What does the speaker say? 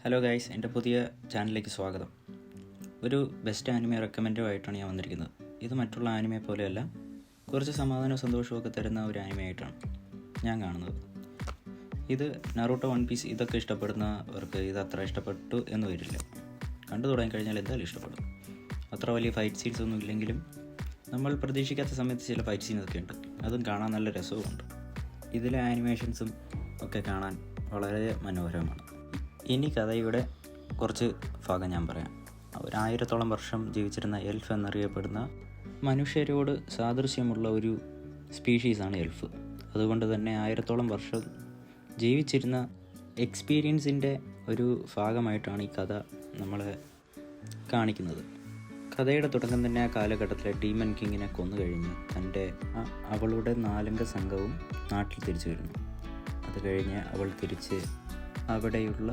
Hello guys, എൻ്റെ പുതിയ ചാനലിലേക്ക് സ്വാഗതം. ഒരു ബെസ്റ്റ് ആനിമെ റെക്കമെൻഡുമായിട്ടാണ് ഞാൻ വന്നിരിക്കുന്നത്. ഇത് മറ്റുള്ള ആനിമയെ പോലെയല്ല, കുറച്ച് സമാധാനവും സന്തോഷവും ഒക്കെ തരുന്ന ഒരു ആനിമെ ആയിട്ടാണ് ഞാൻ കാണുന്നത്. ഇത് നറൂട്ടോ, വൺ പീസ് ഇതൊക്കെ ഇഷ്ടപ്പെടുന്നവർക്ക് ഇത് അത്ര ഇഷ്ടപ്പെട്ടു എന്ന് വരില്ല. കണ്ടു തുടങ്ങിക്കഴിഞ്ഞാൽ എന്തായാലും ഇഷ്ടപ്പെടും. അത്ര വലിയ ഫൈറ്റ് സീൻസ് ഒന്നും ഇല്ലെങ്കിലും നമ്മൾ പ്രതീക്ഷിക്കാത്ത സമയത്ത് ചില ഫൈറ്റ് സീനൊക്കെ ഉണ്ട്. അതും കാണാൻ നല്ല രസവുമുണ്ട്. ഇതിലെ ആനിമേഷൻസും ഒക്കെ കാണാൻ വളരെ മനോഹരമാണ്. ഇനി കഥയുടെ കുറച്ച് ഭാഗം ഞാൻ പറയാം. 1000-ഓളം വർഷം ജീവിച്ചിരുന്ന എൽഫ് എന്നറിയപ്പെടുന്ന മനുഷ്യരോട് സാദൃശ്യമുള്ള ഒരു സ്പീഷീസാണ് എൽഫ്. അതുകൊണ്ട് തന്നെ 1000-ഓളം വർഷം ജീവിച്ചിരുന്ന എക്സ്പീരിയൻസിൻ്റെ ഒരു ഭാഗമായിട്ടാണ് ഈ കഥ നമ്മളെ കാണിക്കുന്നത്. കഥയുടെ തുടക്കം തന്നെ ആ കാലഘട്ടത്തിലെ ഡീമൺ കിങ്ങിനെ കൊന്നു കഴിഞ്ഞ് അവളുടെ 4-അംഗ സംഘവും നാട്ടിൽ തിരിച്ചു വരുന്നു. അത് കഴിഞ്ഞ് അവൾ തിരിച്ച് അവിടെയുള്ള